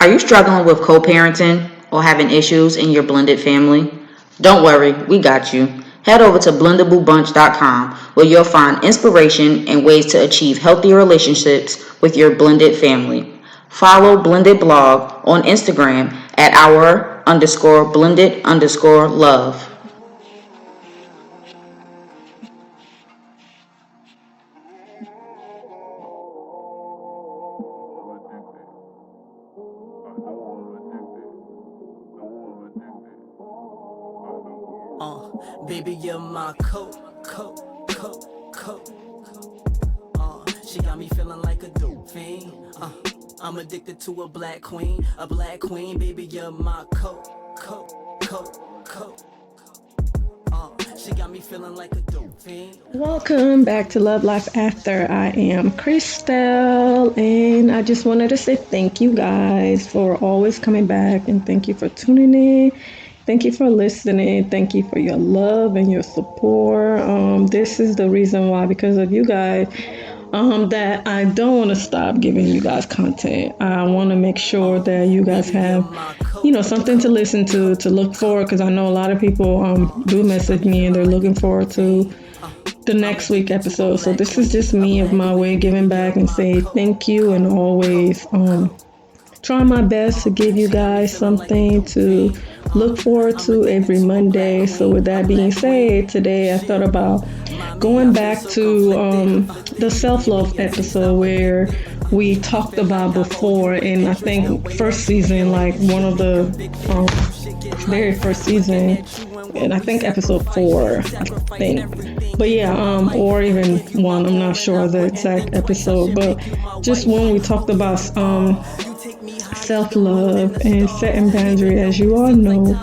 Are you struggling with co-parenting or having issues in your blended family? Don't worry, we got you. Head over to blendablebrunch.com where you'll find inspiration and ways to achieve healthier relationships with your blended family. Follow Blended Blog on Instagram at our_blended_love. Baby, you're my coat. She got me feeling like a dope fiend. I'm addicted to a black queen, baby, you're my coat. She got me feeling like a dope fiend. Welcome back to Love Life After. I am Christelle, and I just wanted to say thank you guys for always coming back, and thank you for tuning in. Thank you for listening. Thank you for your love and your support. This is the reason why, because of you guys, that I don't want to stop giving you guys content. I want to make sure that you guys have, something to listen to look forward. Because I know a lot of people do message me and they're looking forward to the next week episode. So this is just me of my way giving back and say thank you, and always try my best to give you guys something to look forward to every Monday. So with that being said, today I thought about going back to the self-love episode where we talked about before, and I think first season, like one of the very first season, and I think episode 4, I think. But yeah, or even 1, I'm not sure the exact episode, but just when we talked about self-love and setting boundaries, as you all know,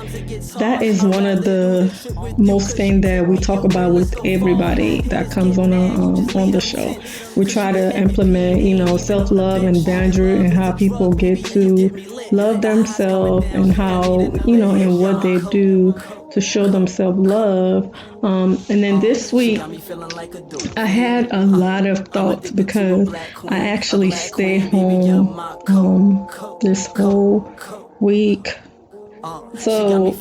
that is one of the most things that we talk about with everybody that comes on the show. We try to implement, self-love and boundary, and how people get to love themselves, and how, and what they do to show themselves love. And then this week, I had a lot of thoughts because I actually stayed home this whole week. So,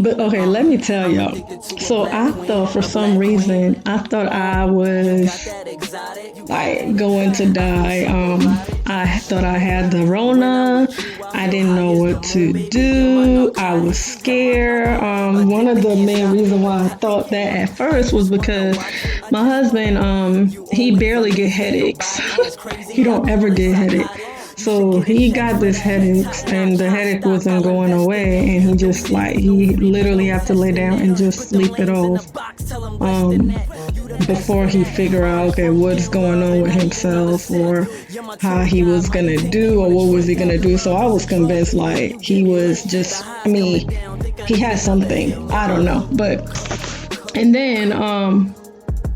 but okay, let me tell y'all. So I thought, for some reason, I was like going to die. I thought I had the Rona. I didn't know what to do. I was scared. One of the main reasons why I thought that at first was because my husband, he barely get headaches. He don't ever get headaches. So he got this headaches, and the headache wasn't going away, and he literally have to lay down and just sleep it off before he figure out, okay, what's going on with himself, or how he was gonna do, or what was he gonna do. So I was convinced like he was just, he had something, I don't know. And then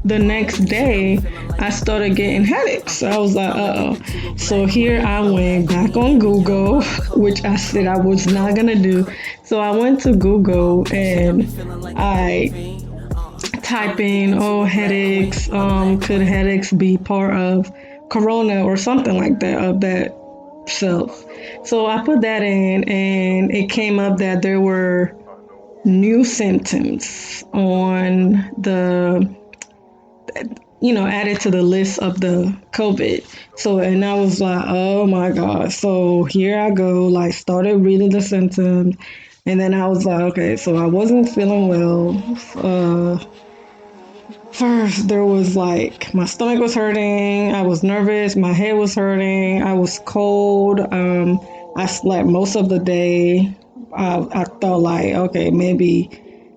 the next day, I started getting headaches. So I was like, uh-oh. So here I went back on Google, which I said I was not going to do. So I went to Google and I type in, headaches. Could headaches be part of corona or something like that, of that self? So I put that in, and it came up that there were new symptoms on the, added to the list of the COVID. So, and I was like, oh my God. So here I go, like started reading the symptoms. And then I was like, okay, so I wasn't feeling well. First, there was like, my stomach was hurting. I was nervous. My head was hurting. I was cold. I slept most of the day. I thought like, okay, maybe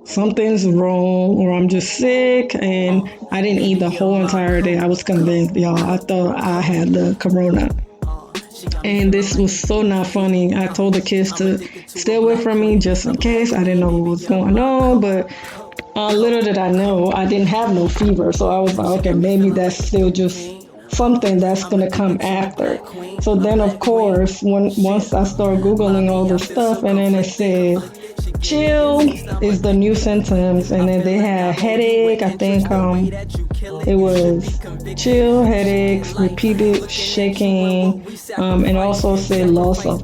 something's wrong, or I'm just sick, and I didn't eat the whole entire day. I was convinced, y'all. I thought I had the corona. And this was so not funny. I told the kids to stay away from me just in case. I didn't know what was going on, but little did I know, I didn't have no fever. So I was like, okay, maybe that's still just something that's going to come after. So then, of course, once I started Googling all this stuff, and then it said, chill is the new symptoms, and then they had headache, I think It was chill, headaches, repeated shaking, and also said loss of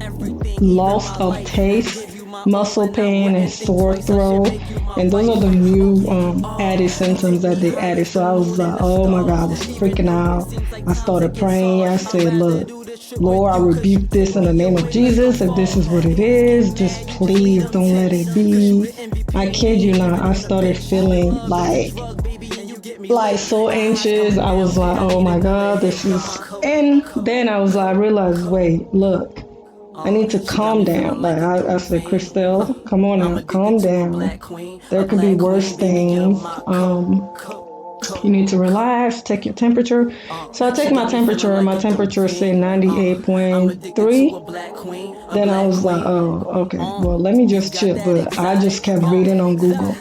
taste, muscle pain, and sore throat. And those are the new added symptoms that they added. So I was like, oh my God, I was freaking out. I started praying. I said, look, Lord, I rebuke this in the name of Jesus. If this is what it is, just please don't let it be. I kid you not, I started feeling like so anxious. I was like, oh my God, this is. And then I was like, I realized, wait, look, I need to calm down. Like I said, Christelle, come on now, calm down. There could be worse things. You need to relax, take your temperature. So I take my temperature. My temperature said 98.3. Then I was like, oh, okay, well, let me just chill. But I just kept reading on Google.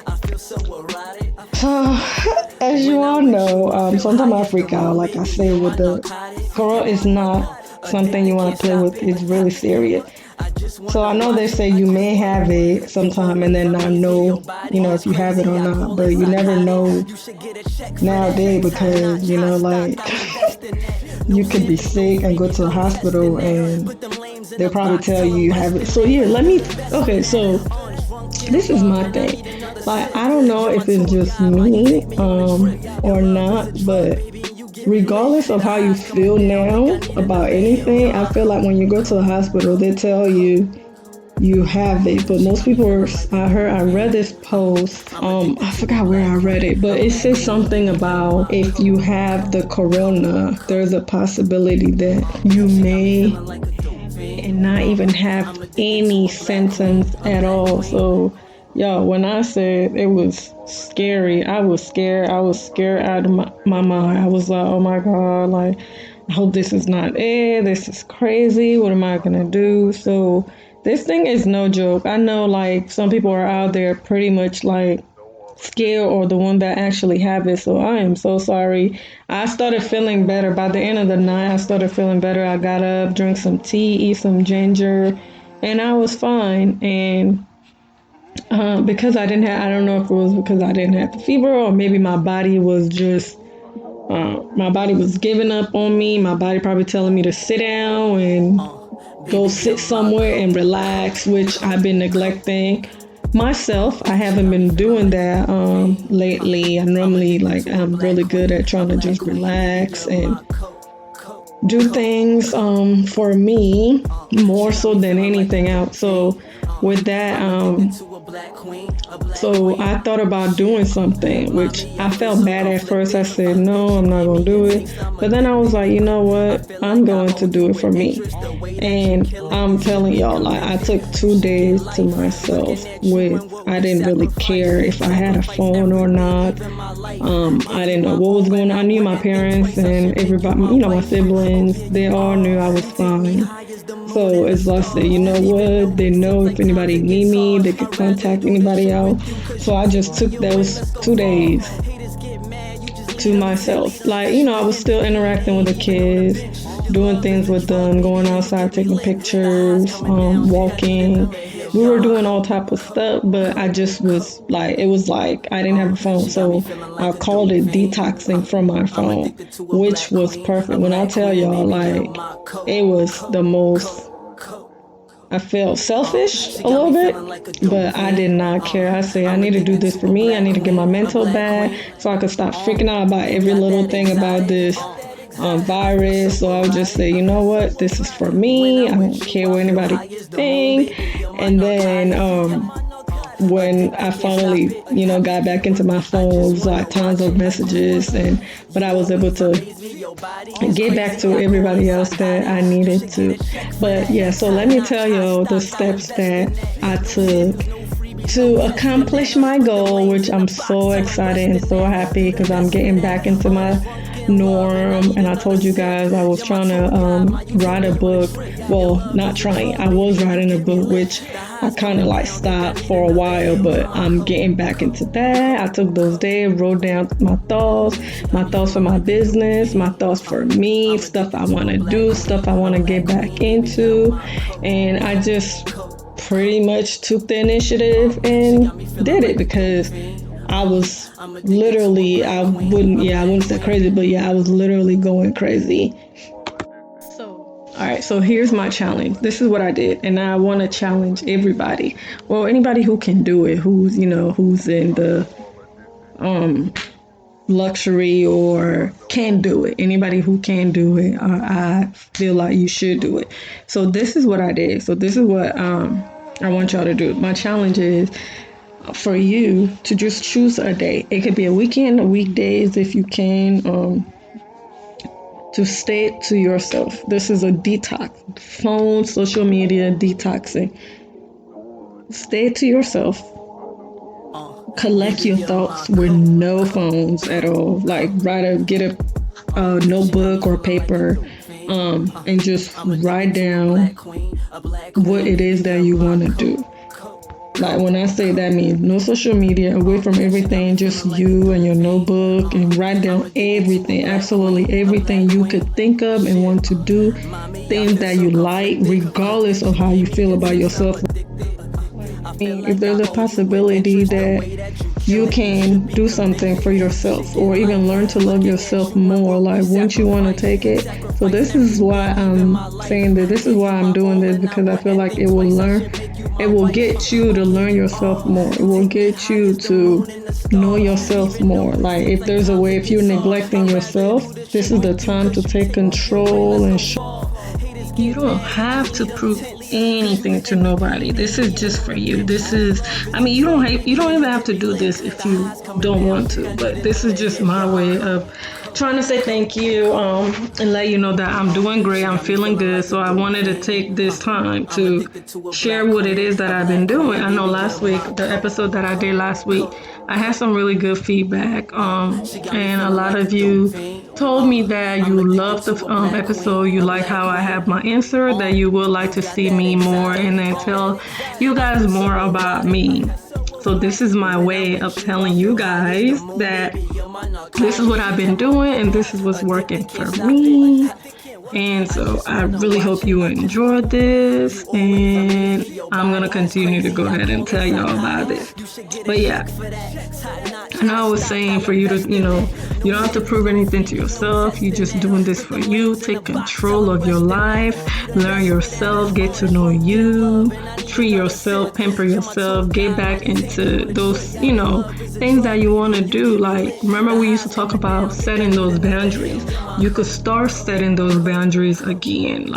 So, as you all know, sometimes I freak out. Like I said, with the girl, it's not something you want to play with. It's really serious. So I know they say you may have it sometime and then not know, if you have it or not. But you never know nowadays because, like, you could be sick and go to the hospital and they'll probably tell you have it. So yeah, okay, so this is my thing. Like, I don't know if it's just me or not, but regardless of how you feel now about anything, I feel like when you go to the hospital, they tell you you have it. But most people I read this post, I forgot where I read it, but it says something about if you have the corona, there's a possibility that you may and not even have any symptoms at all. So y'all, when I said it was scary, I was scared. I was scared out of my mind. I was like, oh my God, like, I hope this is not it. This is crazy. What am I going to do? So this thing is no joke. I know, like, some people are out there pretty much, like, scared or the one that actually have it. So I am so sorry. I started feeling better. By the end of the night, I started feeling better. I got up, drank some tea, eat some ginger, and I was fine. And because I don't know if it was because I didn't have the fever or maybe my body was just, my body was giving up on me. My body probably telling me to sit down and go sit somewhere and relax, which I've been neglecting myself. I haven't been doing that lately. I'm really good at trying to just relax and do things for me more so than anything else. So with that, so I thought about doing something, which I felt bad at first. I said, no, I'm not going to do it. But then I was like, you know what? I'm going to do it for me. And I'm telling y'all, like, I took 2 days to myself I didn't really care if I had a phone or not. I didn't know what was going on. I knew my parents and everybody, my siblings, they all knew I was fine. So it's like, you know what? They know if anybody need me, they could contact anybody else. So I just took those 2 days to myself. Like, I was still interacting with the kids, doing things with them, going outside, taking pictures, walking. We were doing all type of stuff, but I just was like, it was like I didn't have a phone. So I called it detoxing from my phone, which was perfect. When I tell y'all, like, it was the most, I felt selfish a little bit, but I did not care. I said, I need to do this for me. I need to get my mental back so I could stop freaking out about every little thing about this virus. So I would just say, you know what, this is for me. I don't care what anybody think. And then when I finally, got back into my phone, it was like tons of messages, but I was able to get back to everybody else that I needed to. But yeah, so let me tell you the steps that I took to accomplish my goal, which I'm so excited and so happy because I'm getting back into my norm. And I told you guys I was trying to write a book. Well, not trying, I was writing a book, which I kind of like stopped for a while, but I'm getting back into that. I took those days, wrote down my thoughts for my business, my thoughts for me, stuff I want to do, stuff I want to get back into. And I just pretty much took the initiative and did it because I was literally, I wouldn't say crazy, but yeah, I was literally going crazy. All right, so here's my challenge. This is what I did, and I want to challenge everybody. Well, anybody who can do it, who's in the luxury or can do it. Anybody who can do it, I feel like you should do it. So this is what I did. So this is what I want y'all to do. My challenge is for you to just choose a day. It could be a weekend, or weekdays if you can. To stay to yourself. This is a detox. Phone, social media, detoxing. Stay to yourself. Collect your thoughts with no phones at all. Like, get a notebook or paper, and just write down what it is that you want to do. Like, when I say that means no social media, away from everything, just you and your notebook, and write down everything, absolutely everything you could think of and want to do, things that you like, regardless of how you feel about yourself. If there's a possibility that you can do something for yourself or even learn to love yourself more, like, wouldn't you want to take it? So this is why I'm saying that. This is why I'm doing this, because I feel like it will get you to learn yourself more. It will get you to know yourself more. Like, if there's a way, if you're neglecting yourself, this is the time to take control and show. You don't have to prove anything to nobody. This is just for you. You don't even have to do this if you don't want to, but this is just my way of trying to say thank you, and let you know that I'm doing great, I'm feeling good. So I wanted to take this time to share what it is that I've been doing. I know last week, the episode that I did last week, I had some really good feedback, and a lot of you told me that you loved the episode, you like how I have my insert, that you would like to see me more, and then tell you guys more about me. So this is my way of telling you guys that this is what I've been doing and this is what's working for me. And so I really hope you enjoyed this, and I'm going to continue to go ahead and tell y'all about it. But yeah, and I was saying for you to, you don't have to prove anything to yourself. You're just doing this for you. Take control of your life, learn yourself, get to know you, treat yourself, pamper yourself, get back into those, things that you want to do. Like, remember we used to talk about setting those boundaries. You could start setting those boundaries again,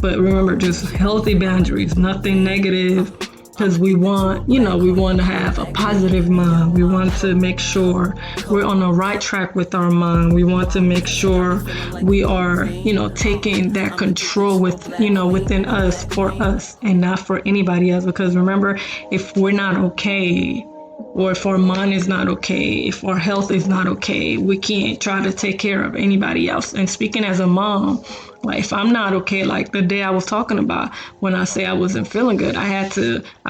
but remember, just healthy boundaries, nothing negative, because we want to have a positive mind. We want to make sure we're on the right track with our mind. We want to make sure we are, taking that control within us, for us, and not for anybody else. Because remember, if we're not okay, or if our mind is not okay, if our health is not okay, we can't try to take care of anybody else. And speaking as a mom, like, if I'm not okay, like the day I was talking about, when I say I wasn't feeling good, I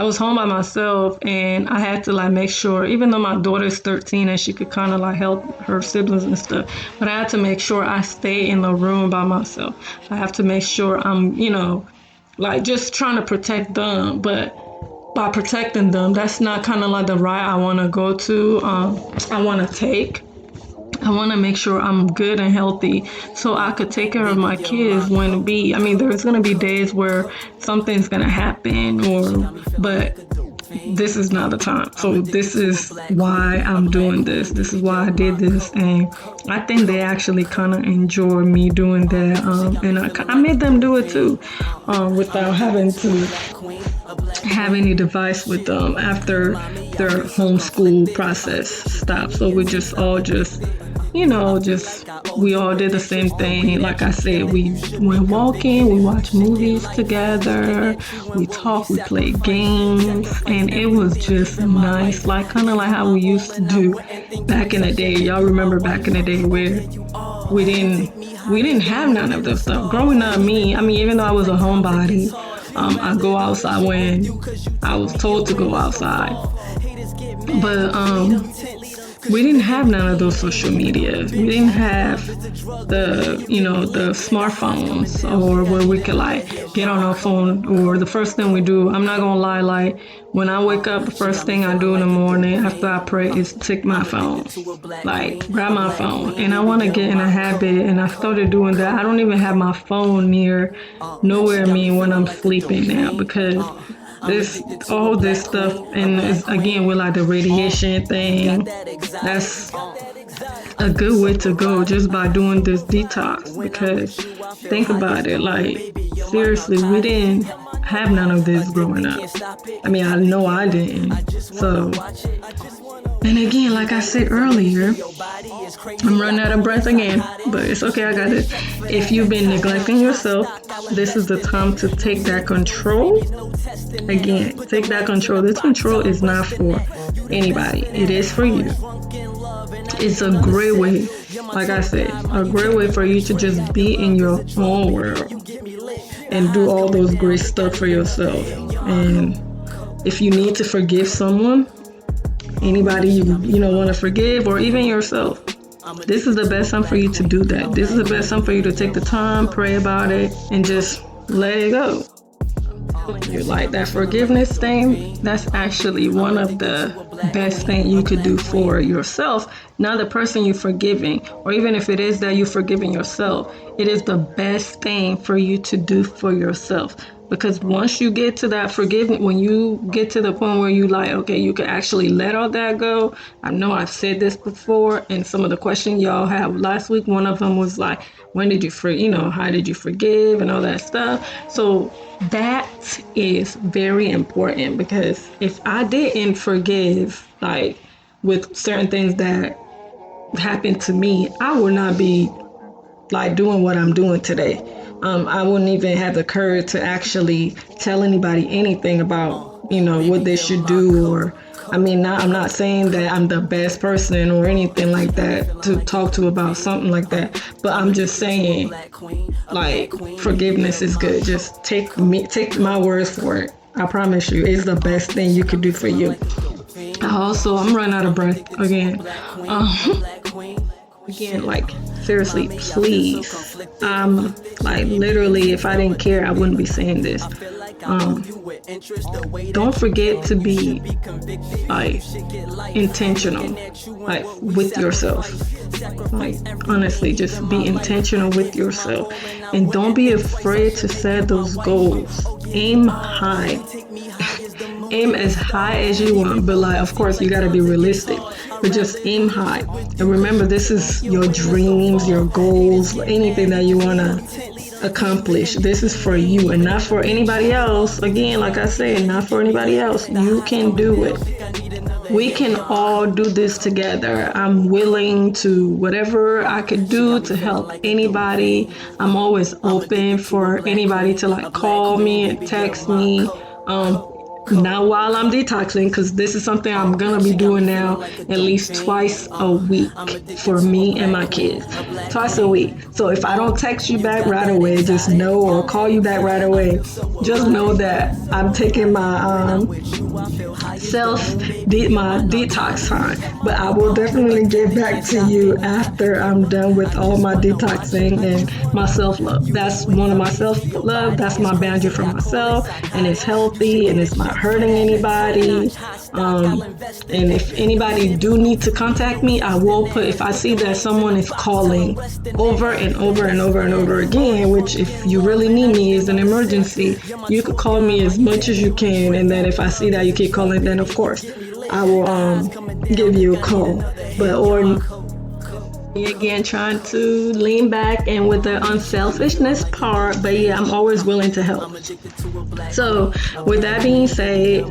was home by myself, and I had to make sure, even though my daughter is 13 and she could kind of help her siblings and stuff, but I had to make sure I stay in the room by myself. I have to make sure I'm, just trying to protect them, but by protecting them, that's not kind of the route I want to go to. I want to take. I want to make sure I'm good and healthy so I could take care of my kids when there's going to be days where something's going to happen, but this is not the time. So this is why I'm doing this. This is why I did this. And I think they actually kind of enjoy me doing that. And I made them do it too, without having to have any device with them after their homeschool process stopped. So we just all we all did the same thing. Like I said, we went walking, we watched movies together, we talked, we played games, and it was just nice, kind of like how we used to do back in the day. Y'all remember back in the day where we didn't have none of this stuff. Growing up, even though I was a homebody, I go outside when I was told to go outside. But we didn't have none of those social media. We didn't have the smartphones, or where we could like get on our phone. Or the first thing we do, I'm not gonna lie, like when I wake up, the first thing I do in the morning after I pray is take my phone, like grab my phone. And I want to get in a habit, and I started doing that. I don't even have my phone nowhere me when I'm sleeping now, because this all this stuff, and it's, again, with like the radiation thing, that's a good way to go, just by doing this detox. Because think about it, like seriously, we didn't have none of this growing up. I mean, I know I didn't. So, and again, like I said earlier, I'm running out of breath again, but it's okay, I got it. If you've been neglecting yourself, this is the time to take that control. Again, take that control. This control is not for anybody. It is for you. It's a great way, like I said, a great way for you to just be in your own world and do all those great stuff for yourself. And if you need to forgive someone, anybody you want to forgive, or even yourself, this is the best time for you to do that. This is the best time for you to take the time, pray about it, and just let it go. You like that forgiveness thing? That's actually one of the best things you could do for yourself, not the person you're forgiving, or even if it is that you're forgiving yourself, it is the best thing for you to do for yourself. Because once you get to that forgiveness, when you get to the point where you like, okay, you can actually let all that go. I know I've said this before, and some of the questions y'all had last week, one of them was like, when did you how did you forgive and all that stuff. So that is very important, because if I didn't forgive, like with certain things that happened to me, I would not be like doing what I'm doing today. I wouldn't even have the courage to actually tell anybody anything about, what they should do. Or, I mean, I'm not saying that I'm the best person or anything like that to talk to about something like that, but I'm just saying, like, forgiveness is good. Just take my words for it. I promise you, it's the best thing you could do for you. I'm running out of breath again. Again, like, seriously, please. Like, literally, if I didn't care, I wouldn't be saying this. Don't forget to be, like, intentional, like, with yourself. Like, honestly, just be intentional with yourself. And don't be afraid to set those goals. Aim high. Aim as high as you want, but like, of course, you gotta be realistic, but just aim high. And remember, this is your dreams, your goals, anything that you wanna accomplish. This is for you and not for anybody else. Again, like I said, not for anybody else. You can do it. We can all do this together. I'm willing to whatever I could do to help anybody. I'm always open for anybody to like call me and text me. Not while I'm detoxing, because this is something I'm gonna be doing now at least twice a week for me and my kids. Twice a week. So if I don't text you back right away, just know, or call you back right away, just know that I'm taking my my detox time. But I will definitely get back to you after I'm done with all my detoxing and my self-love. That's one of my self-love. That's my boundary for myself, and it's healthy, and it's not hurting anybody. And if anybody do need to contact me, I will put, if I see that someone is calling over and over and over and over again, which if you really need me is an emergency, you could call me as much as you can. And then if I see that you keep calling, then of course I will give you a call. Again, trying to lean back and with the unselfishness part, but yeah, I'm always willing to help. So with that being said,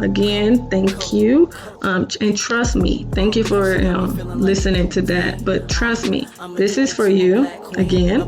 again, thank you, and trust me, thank you for listening to that, but trust me, this is for you. Again,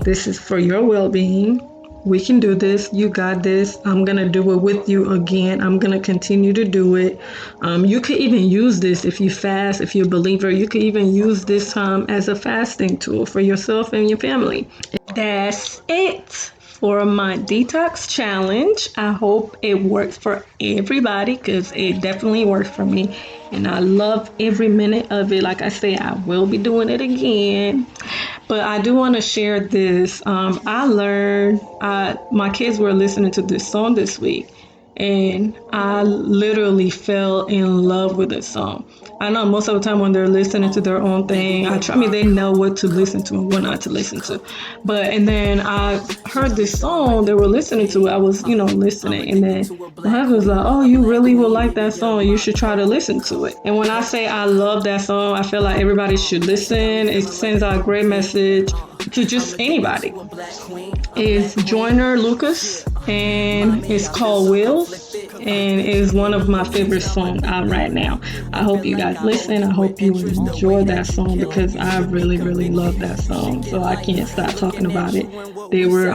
this is for your well-being. We can do this. You got this. I'm going to do it with you again. I'm going to continue to do it. You could even use this if you fast, if you're a believer. You could even use this time as a fasting tool for yourself and your family. That's it for my detox challenge. I hope it works for everybody, because it definitely worked for me. and I love every minute of it. Like I say, I will be doing it again. But I do want to share this. I learned, my kids were listening to this song this week, and I literally fell in love with this song. I know most of the time when they're listening to their own thing, I mean, they know what to listen to and what not to listen to. And then I heard this song, they were listening to it. I was, listening. And then my husband was like, oh, you really will like that song. You should try to listen to it. And when I say I love that song, I feel like everybody should listen. It sends out a great message to just anybody. It's Joyner Lucas, and it's called Will, and it's one of my favorite songs out right now. I hope you guys listen. I hope you enjoy that song, because I really, really love that song. So I can't stop talking about it. They were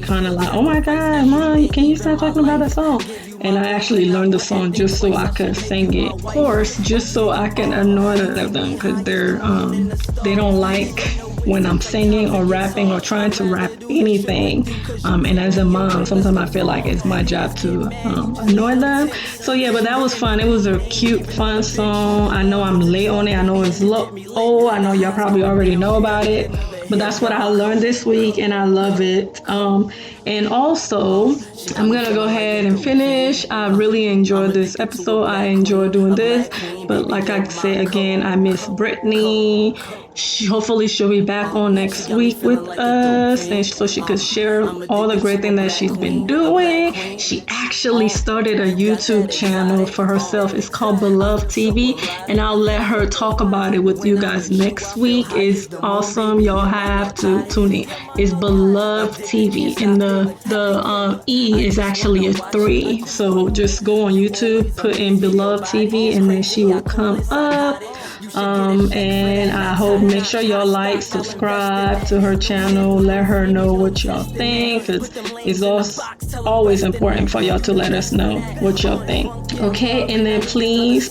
kind of like, oh my God, Mom, can you stop talking about that song? And I actually learned the song just so I could sing it. Of course, just so I can annoy them, because they don't like when I'm singing or rapping or trying to rap anything. And as a mom, sometimes I feel like it's my job to annoy them. So yeah, but that was fun. It was a cute, fun song. I know I'm late on it. I know it's old. I know y'all probably already know about it. But that's what I learned this week, and I love it. And also, I'm going to go ahead and finish. I really enjoyed this episode. I enjoy doing this. But like I say again, I miss Brittany. Hopefully she'll be back on next week with us, and so she could share all the great things that she's been doing. She actually started a YouTube channel for herself. It's called Beloved TV, and I'll let her talk about it with you guys next week. It's awesome. Y'all have to tune in. It's Beloved TV, and the E is actually a 3. So just go on YouTube, put in Beloved TV, and then she will come up. And I hope, make sure y'all like, subscribe to her channel, let her know what y'all think, because it's always important for y'all to let us know what y'all think. Okay, and then please,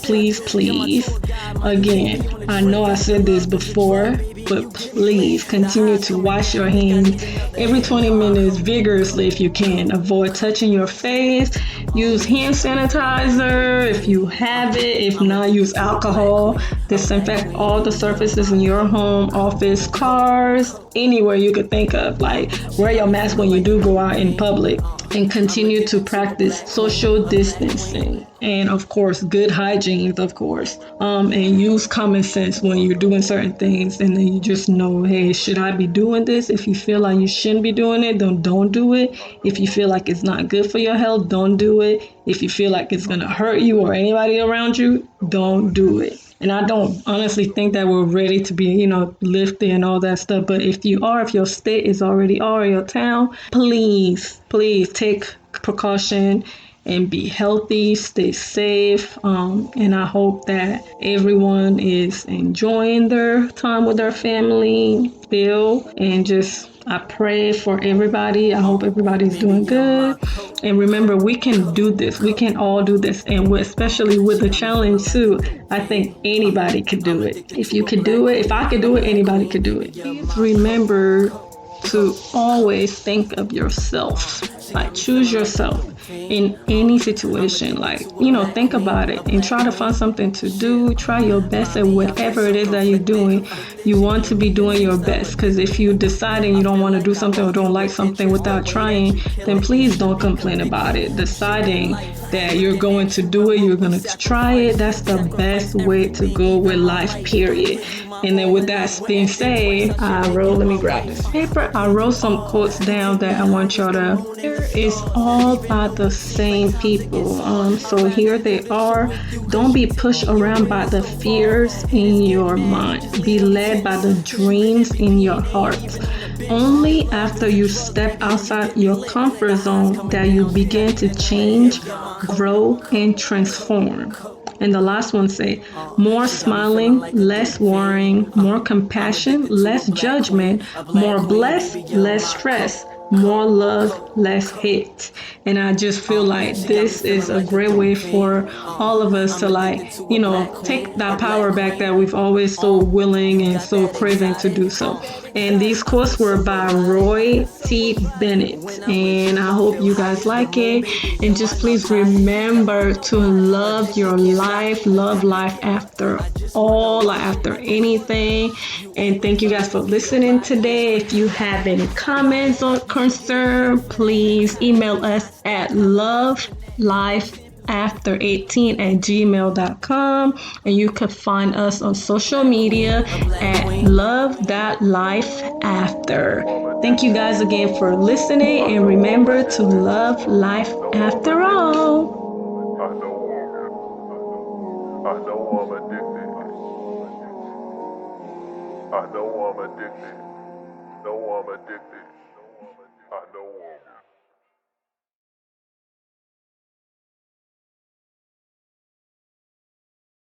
again, I know I said this before, but please continue to wash your hands every 20 minutes vigorously if you can. Avoid touching your face. Use hand sanitizer if you have it. If not, use alcohol. Disinfect all the surfaces in your home, office, cars, anywhere you could think of. Like, wear your mask when you do go out in public, and continue to practice social distancing. And of course, good hygiene, of course. And use common sense when you're doing certain things. And then you just know, hey, should I be doing this? If you feel like you shouldn't be doing it, then don't do it. If you feel like it's not good for your health, don't do it. If you feel like it's going to hurt you or anybody around you, don't do it. And I don't honestly think that we're ready to be, lifted and all that stuff. But if your state is already, or your town, please take precaution and be healthy, stay safe. And I hope that everyone is enjoying their time with their family still. And I pray for everybody. I hope everybody's doing good. And remember, we can do this. We can all do this. And especially with the challenge too, I think anybody could do it. If you could do it, if I could do it, anybody could do it. Please remember to always think of yourself. Like, choose yourself in any situation. Think about it and try to find something to do. Try your best at whatever it is that you're doing. You want to be doing your best, because if you decide and you don't want to do something or don't like something without trying, then please don't complain about it. Deciding that you're going to do it, you're going to try it, that's the best way to go with life, period. And then with that being said, let me grab this paper. I wrote some quotes down that I want y'all to hear. It's all about the same people. So here they are. Don't be pushed around by the fears in your mind. Be led by the dreams in your heart. Only after you step outside your comfort zone that you begin to change, grow, and transform. And the last one say, more smiling, less worrying, more compassion, less judgment, more blessed, less stress, more love, let's hit. And I just feel like this is a great way for all of us to, like, take that power back that we've always so willing and so craving to do so. And these quotes were by Roy T. Bennett. And I hope you guys like it. And just please remember to love your life, love life after all, after anything. And thank you guys for listening today. If you have any comments or concern, please email us at lovelifeafter18@gmail.com, and you can find us on social media at love.lifeafter. Thank you guys again for listening, and remember to love life after all. I know I'm addicted. I know I'm addicted. No, I'm addicted. I know I'm.